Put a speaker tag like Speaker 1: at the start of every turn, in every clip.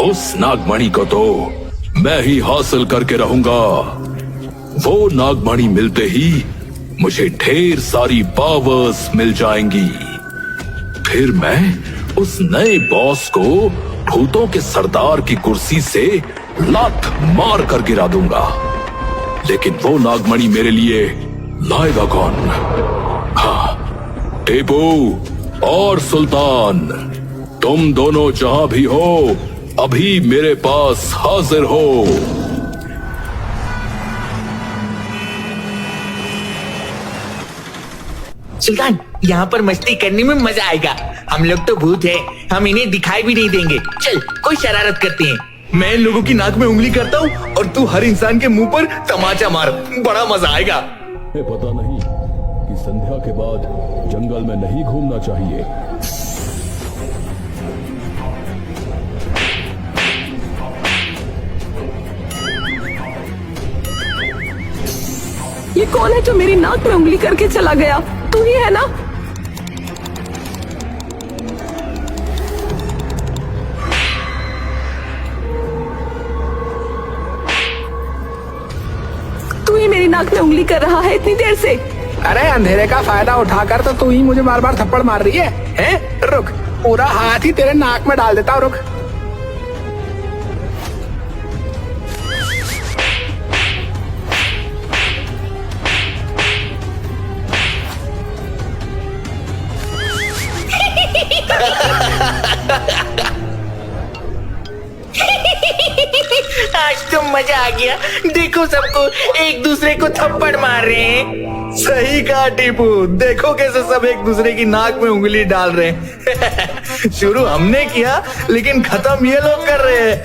Speaker 1: उस नागमणि को तो मैं ही हासिल करके रहूंगा। वो नागमणि मिलते ही मुझे ढेर सारी पावर्स मिल जाएंगी। फिर मैं उस नए बॉस को भूतों के सरदार की कुर्सी से लात मार कर गिरा दूंगा। लेकिन वो नागमणि मेरे लिए लाएगा कौन? हाँ, टीपू और सुल्तान, तुम दोनों जहां भी हो अभी मेरे पास हाजिर हो।
Speaker 2: सुल्तान, यहाँ पर मस्ती करने में मजा आएगा। हम लोग तो भूत हैं, हम इन्हें दिखाई भी नहीं देंगे। चल कोई शरारत करते हैं।
Speaker 3: मैं इन लोगों की नाक में उंगली करता हूँ और तू हर इंसान के मुंह पर तमाचा मार, बड़ा मजा आएगा।
Speaker 1: पता नहीं कि संध्या के बाद जंगल में नहीं घूमना चाहिए।
Speaker 4: ये कौन है जो मेरी नाक में उंगली करके चला गया? तू ही है ना? तू ही मेरी नाक में उंगली कर रहा है इतनी देर से।
Speaker 5: अरे अंधेरे का फायदा उठाकर तो तू ही मुझे बार बार थप्पड़ मार रही है, हैं? रुक, पूरा हाथ ही तेरे नाक में डाल देता हूँ, रुक।
Speaker 2: आज तो मजा आ गया। देखो सबको एक दूसरे को थप्पड़ मार रहे हैं।
Speaker 3: सही कहा टीपू, देखो कैसे सब एक दूसरे की नाक में उंगली डाल रहे हैं। शुरू हमने किया लेकिन खत्म ये लोग कर रहे हैं।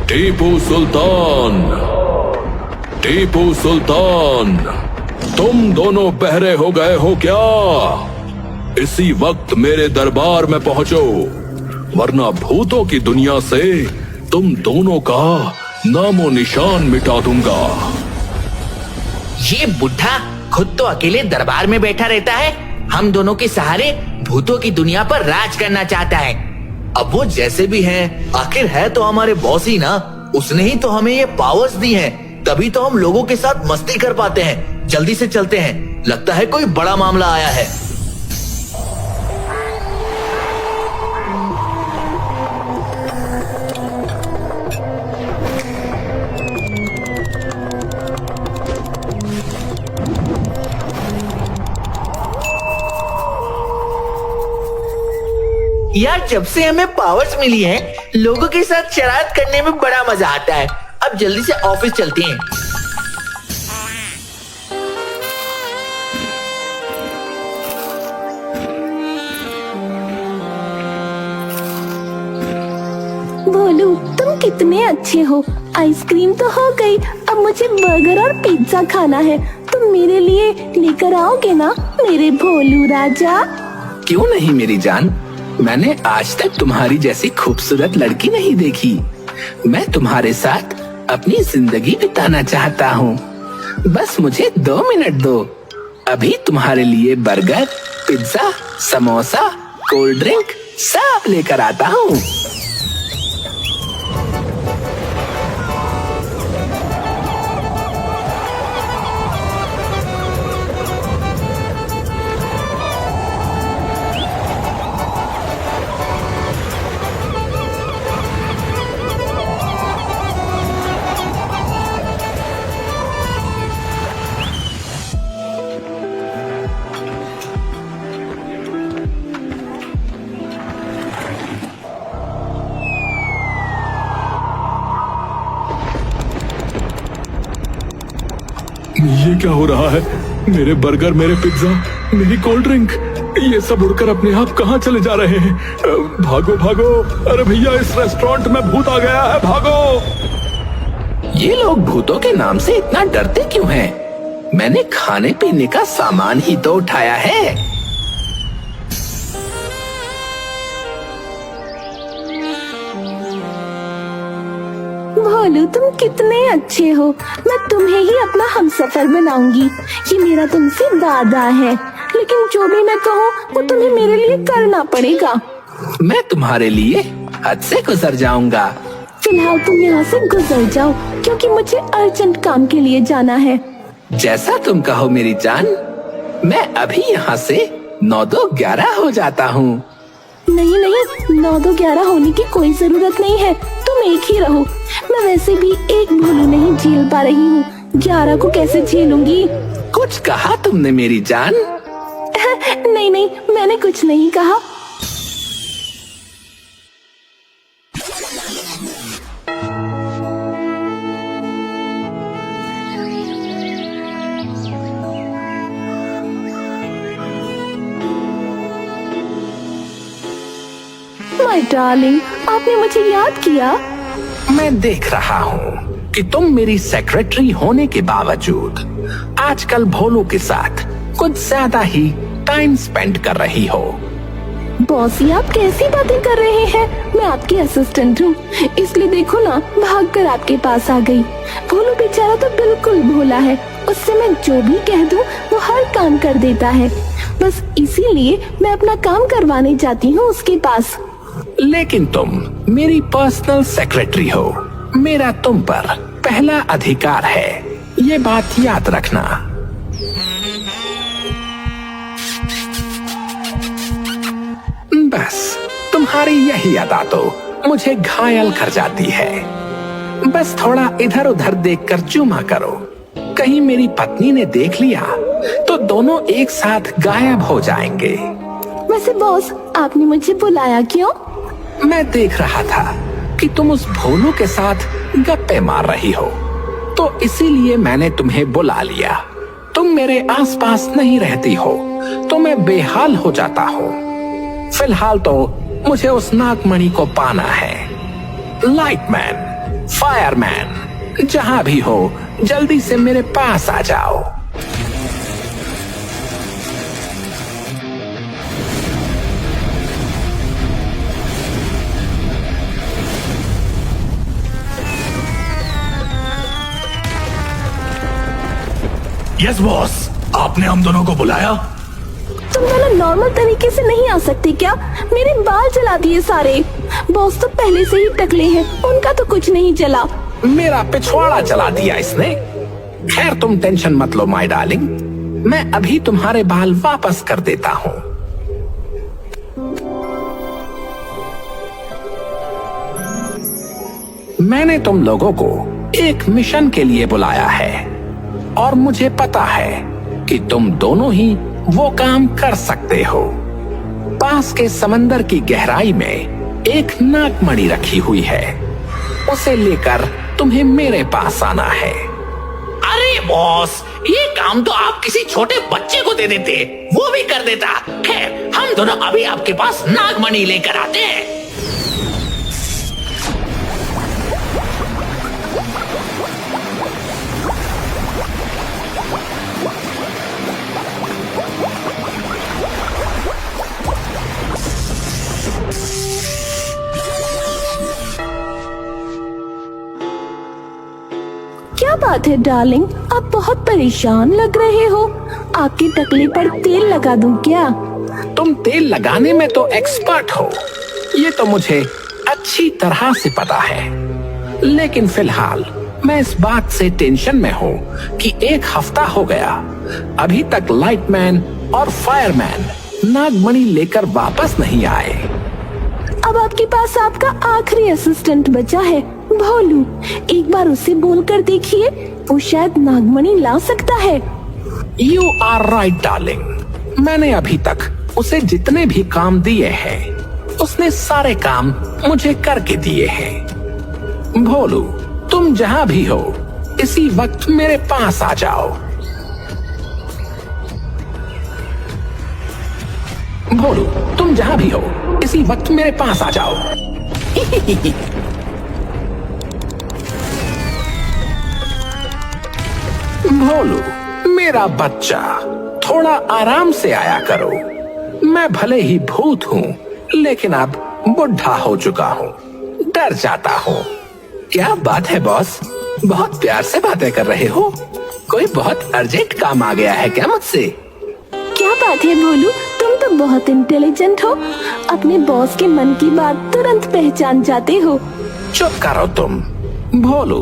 Speaker 1: टीपू सुल्तान, टीपू सुल्तान, तुम दोनों बहरे हो गए हो क्या? इसी वक्त मेरे दरबार में पहुंचो, वरना भूतों की दुनिया से तुम दोनों का नामो निशान मिटा दूंगा।
Speaker 2: ये बुढ़ा खुद तो अकेले दरबार में बैठा रहता है, हम दोनों के सहारे भूतों की दुनिया पर राज करना चाहता है।
Speaker 3: अब वो जैसे भी हैं, आखिर है तो हमारे बॉस ही ना। उसने ही तो हमें ये पावर्स दी हैं, तभी तो हम लोगों के साथ मस्ती कर पाते हैं। जल्दी से चलते हैं, लगता है कोई बड़ा मामला आया है।
Speaker 2: यार, जब से हमें पावर्स मिली हैं, लोगों के साथ शरारत करने में बड़ा मजा आता है। अब जल्दी से ऑफिस चलते हैं।
Speaker 4: भोलू, तुम कितने अच्छे हो। आइसक्रीम तो हो गई, अब मुझे बर्गर और पिज्जा खाना है। तुम मेरे लिए लेकर आओगे ना मेरे भोलू राजा?
Speaker 5: क्यों नहीं मेरी जान, मैंने आज तक तुम्हारी जैसी खूबसूरत लड़की नहीं देखी। मैं तुम्हारे साथ अपनी जिंदगी बिताना चाहता हूँ। बस मुझे 2 मिनट दो, अभी तुम्हारे लिए burger, pizza, samosa, cold drink सब लेकर आता हूँ।
Speaker 1: ये क्या हो रहा है? मेरे बर्गर, मेरे पिज्जा, मेरी कोल्ड ड्रिंक, ये सब उड़कर अपने आप कहाँ चले जा रहे हैं? भागो भागो! अरे भैया, इस रेस्टोरेंट में भूत आ गया है, भागो!
Speaker 5: ये लोग भूतों के नाम से इतना डरते क्यों हैं? मैंने खाने पीने का सामान ही तो उठाया है।
Speaker 4: भोलू, तुम कितने अच्छे हो। मैं तुम्हें ही अपना हमसफर बनाऊंगी। ये मेरा तुमसे वादा है, लेकिन जो भी मैं कहूँ वो तुम्हें मेरे लिए करना पड़ेगा।
Speaker 5: मैं तुम्हारे लिए हद से गुजर जाऊंगा।
Speaker 4: फिलहाल तुम यहाँ से गुजर जाओ, क्योंकि मुझे अर्जेंट काम के लिए जाना है।
Speaker 5: जैसा तुम कहो मेरी जान, मैं अभी यहाँ से 9-2-11 हो जाता हूँ।
Speaker 4: नहीं नहीं, 9-2-11 होने की कोई जरूरत नहीं है, तुम एक ही रहो। मैं वैसे भी एक भोलू नहीं झेल पा रही हूँ, 11 को कैसे झेलूंगी?
Speaker 5: कुछ कहा तुमने मेरी जान?
Speaker 4: नहीं नहीं, मैंने कुछ नहीं कहा। माय डार्लिंग, आपने मुझे याद किया?
Speaker 5: मैं देख रहा हूँ कि तुम मेरी सेक्रेटरी होने के बावजूद आजकल भोलू के साथ कुछ ज्यादा ही टाइम स्पेंड कर रही हो।
Speaker 4: बॉस, ये आप कैसी बातें कर रहे हैं? मैं आपकी असिस्टेंट हूँ, इसलिए देखो ना, भागकर आपके पास आ गई। भोलू बेचारा तो बिल्कुल भोला है, उससे मैं जो भी कह दूँ वो हर काम कर देता है। बस इसीलिए मैं अपना काम करवाने जाती हूँ उसके पास।
Speaker 5: लेकिन तुम मेरी पर्सनल सेक्रेटरी हो, मेरा तुम पर पहला अधिकार है, ये बात याद रखना। बस तुम्हारी यही अदा तो मुझे घायल कर जाती है। बस थोड़ा इधर उधर देखकर चूमा करो, कहीं मेरी पत्नी ने देख लिया तो दोनों एक साथ गायब हो जाएंगे।
Speaker 4: वैसे बॉस, आपने मुझे बुलाया क्यों?
Speaker 5: मैं देख रहा था कि तुम उस भोलू के साथ गप्पे मार रही हो, तो इसीलिए मैंने तुम्हें बुला लिया। तुम मेरे आसपास नहीं रहती हो तो मैं बेहाल हो जाता हूँ। फिलहाल तो मुझे उस नागमणि को पाना है। लाइटमैन, फायरमैन, जहां भी हो जल्दी से मेरे पास आ जाओ।
Speaker 1: यस बॉस, आपने हम दोनों को बुलाया?
Speaker 4: तुम दोनों नॉर्मल तरीके से नहीं आ सकते क्या? मेरे बाल जला दिए सारे। बॉस तो पहले से ही टकले हैं, उनका तो कुछ नहीं जला।
Speaker 5: मेरा पिछवाड़ा जला दिया इसने। खैर तुम टेंशन मत लो माय डार्लिंग, मैं अभी तुम्हारे बाल वापस कर देता हूँ। मैंने तुम लोगों को एक मिशन के लिए बुलाया है और मुझे पता है कि तुम दोनों ही वो काम कर सकते हो। पास के समंदर की गहराई में एक नागमणि रखी हुई है, उसे लेकर तुम्हें मेरे पास आना है।
Speaker 2: अरे बॉस, ये काम तो आप किसी छोटे बच्चे को दे देते, वो भी कर देता। खैर, हम दोनों अभी आपके पास नागमणि लेकर आते हैं।
Speaker 4: क्या बात है डार्लिंग, आप बहुत परेशान लग रहे हो। आपके टकले पर तेल लगा दूं क्या?
Speaker 5: तुम तेल लगाने में तो एक्सपर्ट हो, ये तो मुझे अच्छी तरह से पता है। लेकिन फिलहाल मैं इस बात से टेंशन में हूँ कि 1 हफ्ता हो गया, अभी तक लाइटमैन और फायरमैन नागमणि लेकर वापस नहीं आए।
Speaker 4: अब आपके पास आपका आखिरी असिस्टेंट बचा है, भोलू। एक बार उससे बोलकर देखिए, वो शायद नागमणि ला सकता है।
Speaker 5: यू आर राइट डार्लिंग, मैंने अभी तक उसे जितने भी काम दिए हैं, उसने सारे काम मुझे करके दिए हैं। भोलू, तुम जहां भी हो इसी वक्त मेरे पास आ जाओ। भोलू, तुम जहां भी हो इसी वक्त मेरे पास आ जाओ। भोलू, मेरा बच्चा, थोड़ा आराम से आया करो। मैं भले ही भूत हूँ, लेकिन अब बुढ़ा हो चुका हूँ, डर जाता हूँ। क्या बात है बॉस, बहुत प्यार से बातें कर रहे हो। कोई बहुत अर्जेंट काम आ गया है क्या मुझसे?
Speaker 4: क्या बात है भोलू, तुम तो तो बहुत इंटेलिजेंट हो, अपने बॉस के मन की बात तुरंत पहचान जाते हो।
Speaker 5: चुप करो तुम भोलू,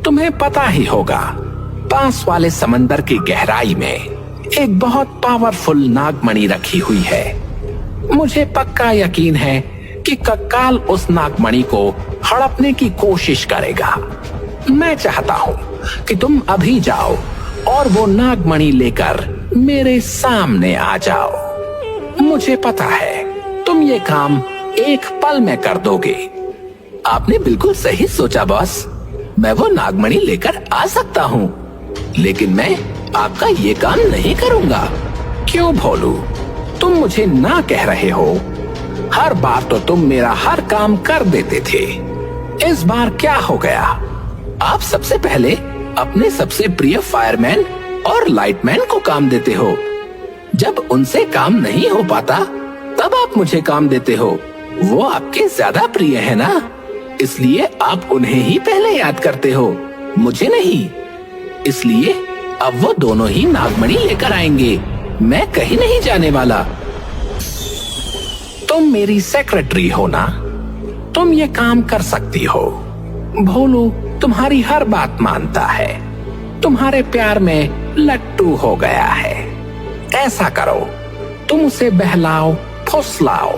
Speaker 5: तुम्हें पता ही होगा पास वाले समंदर की गहराई में एक बहुत पावरफुल नागमणि रखी हुई है। मुझे पक्का यकीन है कि कक्काल उस नागमणि को हड़पने की कोशिश करेगा। मैं चाहता हूँ कि तुम अभी जाओ और वो नागमणि लेकर मेरे सामने आ जाओ। मुझे पता है तुम ये काम एक पल में कर दोगे। आपने बिल्कुल सही सोचा बॉस, मैं वो नागमणि लेकर आ सकता हूँ, लेकिन मैं आपका ये काम नहीं करूंगा। क्यों भोलू, तुम मुझे ना कह रहे हो? हर बार तो तुम मेरा हर काम कर देते थे, इस बार क्या हो गया? आप सबसे पहले अपने सबसे प्रिय फायरमैन और लाइटमैन को काम देते हो। जब उनसे काम नहीं हो पाता तब आप मुझे काम देते हो। वो आपके ज्यादा प्रिय है ना, इसलिए आप उन्हें ही पहले याद करते हो, मुझे नहीं। इसलिए अब वो दोनों ही नागमणि लेकर आएंगे, मैं कहीं नहीं जाने वाला। तुम मेरी सेक्रेटरी हो ना, तुम ये काम कर सकती हो। भोलू तुम्हारी हर बात मानता है, तुम्हारे प्यार में लट्टू हो गया है। ऐसा करो, तुम उसे बहलाओ फुसलाओ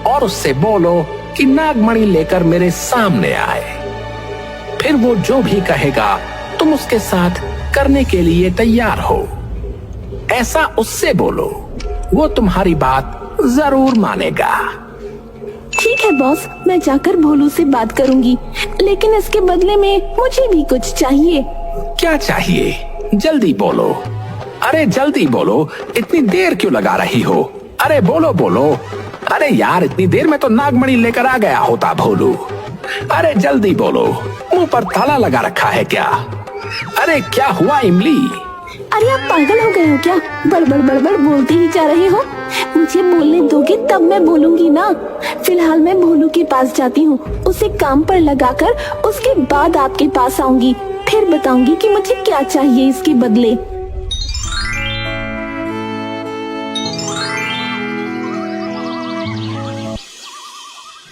Speaker 5: और उससे बोलो कि नागमणि लेकर मेरे सामने आए। फिर वो जो भी कहेगा तुम उसके साथ करने के लिए तैयार हो। ऐसा उससे बोलो, वो तुम्हारी बात जरूर मानेगा।
Speaker 4: ठीक है बॉस, मैं जाकर भोलू से बात करूंगी, लेकिन इसके बदले में मुझे भी कुछ चाहिए।
Speaker 5: क्या चाहिए? जल्दी बोलो। अरे जल्दी बोलो, इतनी देर क्यों लगा रही हो? अरे बोलो बोलो। अरे यार, इतनी देर में तो नागमणि लेकर आ गया होता भोलू। अरे जल्दी बोलो, मुंह पर ताला लगा रखा है क्या? अरे क्या हुआ इमली?
Speaker 4: अरे आप पागल हो गए हो क्या? बड़बड़ बड़बड़ बोलते ही जा रहे हो। मुझे बोलने दोगे तब मैं बोलूंगी ना। फिलहाल मैं भोलू के पास जाती हूँ, उसे काम पर लगाकर उसके बाद आपके पास आऊंगी, फिर बताऊंगी कि मुझे क्या चाहिए इसके बदले।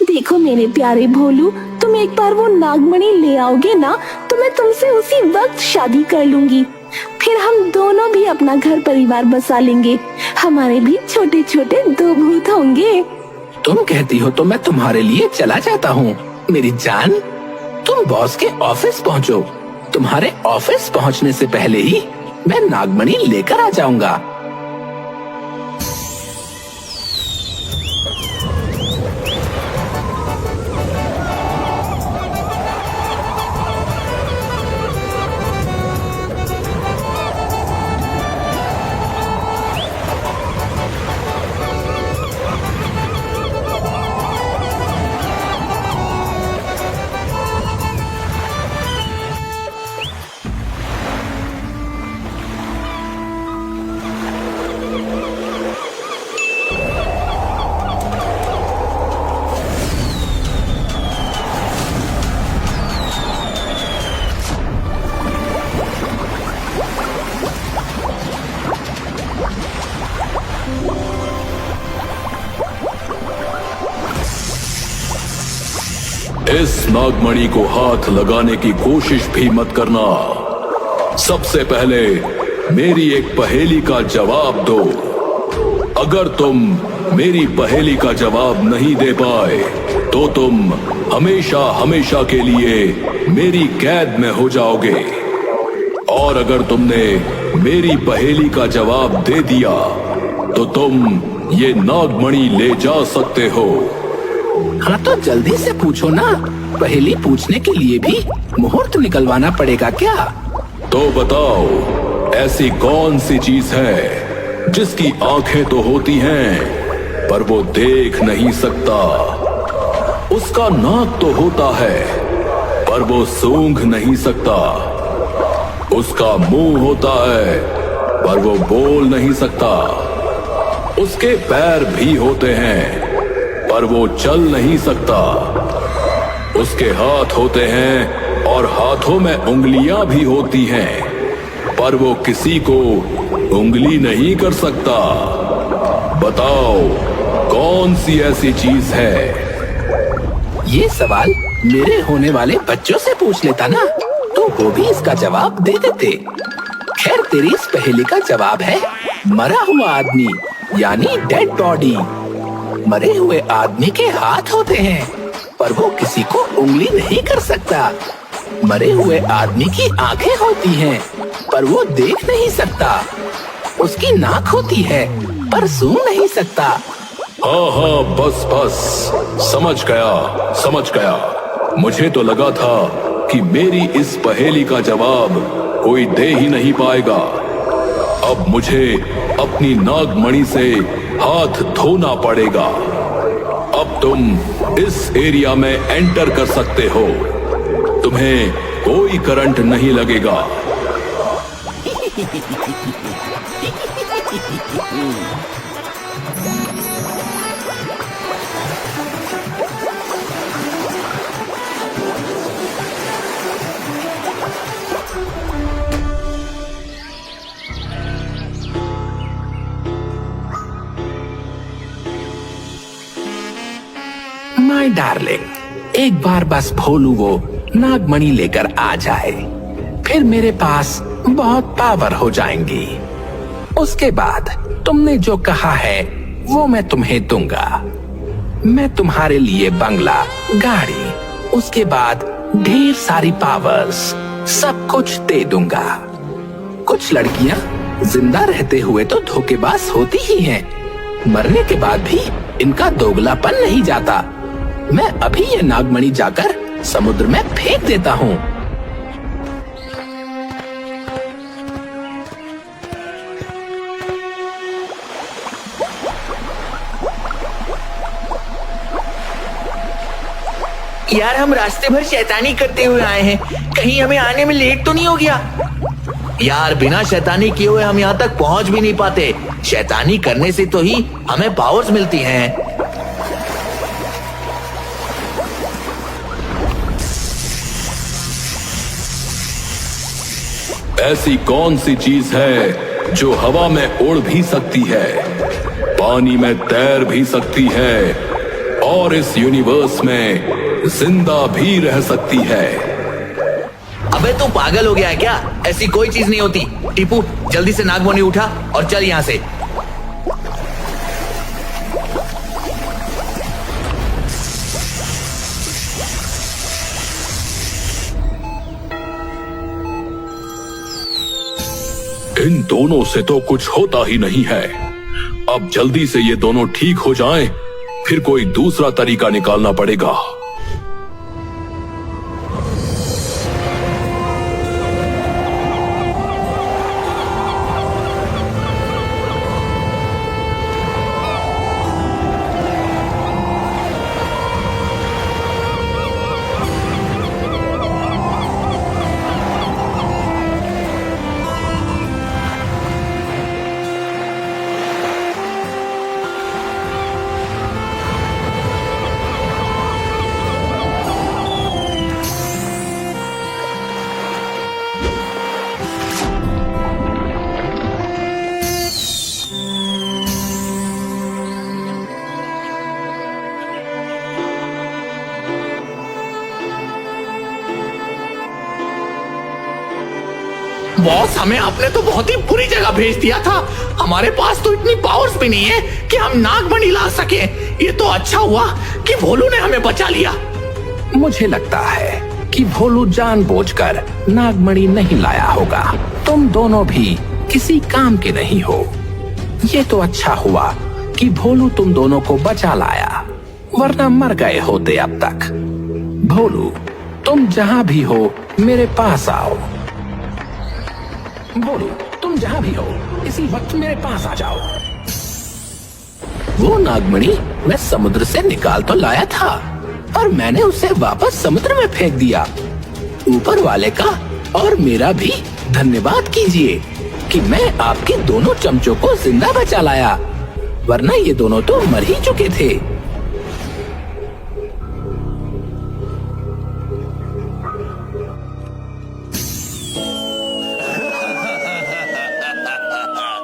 Speaker 4: देखो मेरे प्यारे भोलू, तुम एक बार वो नागमणि ले आओगे ना तो मैं तुमसे उसी वक्त शादी कर लूंगी। फिर हम दोनों भी अपना घर परिवार बसा लेंगे, हमारे भी छोटे छोटे 2 भूत होंगे।
Speaker 5: तुम कहती हो तो मैं तुम्हारे लिए चला जाता हूँ मेरी जान। तुम बॉस के ऑफिस पहुँचो, तुम्हारे ऑफिस पहुँचने से पहले ही मैं नागमणि लेकर आ जाऊंगा।
Speaker 1: इस नागमणि को हाथ लगाने की कोशिश भी मत करना। सबसे पहले मेरी एक पहेली का जवाब दो। अगर तुम मेरी पहेली का जवाब नहीं दे पाए तो तुम हमेशा हमेशा के लिए मेरी कैद में हो जाओगे। और अगर तुमने मेरी पहेली का जवाब दे दिया तो तुम ये नागमणि ले जा सकते हो।
Speaker 5: हाँ तो जल्दी से पूछो ना, पहेली पूछने के लिए भी मुहूर्त निकलवाना पड़ेगा क्या?
Speaker 1: तो बताओ, ऐसी कौन सी चीज है जिसकी आंखें तो होती हैं पर वो देख नहीं सकता? उसका नाक तो होता है पर वो सूंघ नहीं सकता। उसका मुंह होता है पर वो बोल नहीं सकता। उसके पैर भी होते हैं पर वो चल नहीं सकता। उसके हाथ होते हैं और हाथों में उंगलियां भी होती हैं पर वो किसी को उंगली नहीं कर सकता। बताओ कौन सी ऐसी चीज है?
Speaker 5: ये सवाल मेरे होने वाले बच्चों से पूछ लेता ना, तो वो भी इसका जवाब दे देते। खैर, तेरी इस पहेली का जवाब है मरा हुआ आदमी, यानी डेड बॉडी। मरे हुए आदमी के हाथ होते हैं, पर वो किसी को उंगली नहीं कर सकता। मरे हुए आदमी की आंखें होती हैं, पर वो देख नहीं सकता। उसकी नाक होती है, पर सूंघ नहीं सकता।
Speaker 1: हाँ, बस बस, समझ गया। मुझे तो लगा था कि मेरी इस पहेली का जवाब कोई दे ही नहीं पाएगा। अब मुझे अपनी नागमणि से हाथ धोना पड़ेगा। अब तुम इस एरिया में एंटर कर सकते हो। तुम्हें कोई करंट नहीं लगेगा।
Speaker 5: माय डार्लिंग, एक बार बस भोलू वो नागमणि लेकर आ जाए, फिर मेरे पास बहुत पावर हो जाएंगी। उसके बाद तुमने जो कहा है वो मैं तुम्हें दूंगा। मैं तुम्हारे लिए बंगला, गाड़ी, उसके बाद ढेर सारी पावर्स, सब कुछ दे दूंगा। कुछ लड़कियां जिंदा रहते हुए तो धोखेबाज होती ही हैं, मरने के बाद भी इनका दोगलापन नहीं जाता। मैं अभी ये नागमणि जाकर समुद्र में फेंक देता हूँ।
Speaker 3: यार, हम रास्ते भर शैतानी करते हुए आए हैं, कहीं हमें आने में लेट तो नहीं हो गया? यार, बिना शैतानी किए हुए हम यहाँ तक पहुँच भी नहीं पाते। शैतानी करने से तो ही हमें पावर्स मिलती हैं।
Speaker 1: ऐसी कौन सी चीज है जो हवा में उड़ भी सकती है, पानी में तैर भी सकती है और इस यूनिवर्स में जिंदा भी रह सकती है?
Speaker 3: अबे तू पागल हो गया है क्या? ऐसी कोई चीज नहीं होती। टीपू, जल्दी से नागमणि उठा और चल यहाँ से।
Speaker 1: इन दोनों से तो कुछ होता ही नहीं है। अब जल्दी से ये दोनों ठीक हो जाएं, फिर कोई दूसरा तरीका निकालना पड़ेगा।
Speaker 2: बॉस, हमें आपने तो बहुत ही बुरी जगह भेज दिया था। हमारे पास तो इतनी पावर्स भी नहीं है कि हम नागमणि ला सके। ये तो अच्छा हुआ कि भोलू ने हमें बचा लिया।
Speaker 5: मुझे लगता है कि भोलू जानबूझकर नागमणि नहीं लाया होगा। तुम दोनों भी किसी काम के नहीं हो। ये तो अच्छा हुआ कि भोलू तुम दोनों को बचा लाया, वरना मर गए होते अब तक। भोलू, तुम जहाँ भी हो मेरे पास आओ। भोलू, तुम जहाँ भी हो इसी वक्त मेरे पास आ जाओ। वो नागमणि मैं समुद्र से निकाल तो लाया था, और मैंने उसे वापस समुद्र में फेंक दिया। ऊपर वाले का और मेरा भी धन्यवाद कीजिए कि मैं आपके दोनों चमचों को जिंदा बचा लाया, वरना ये दोनों तो मर ही चुके थे।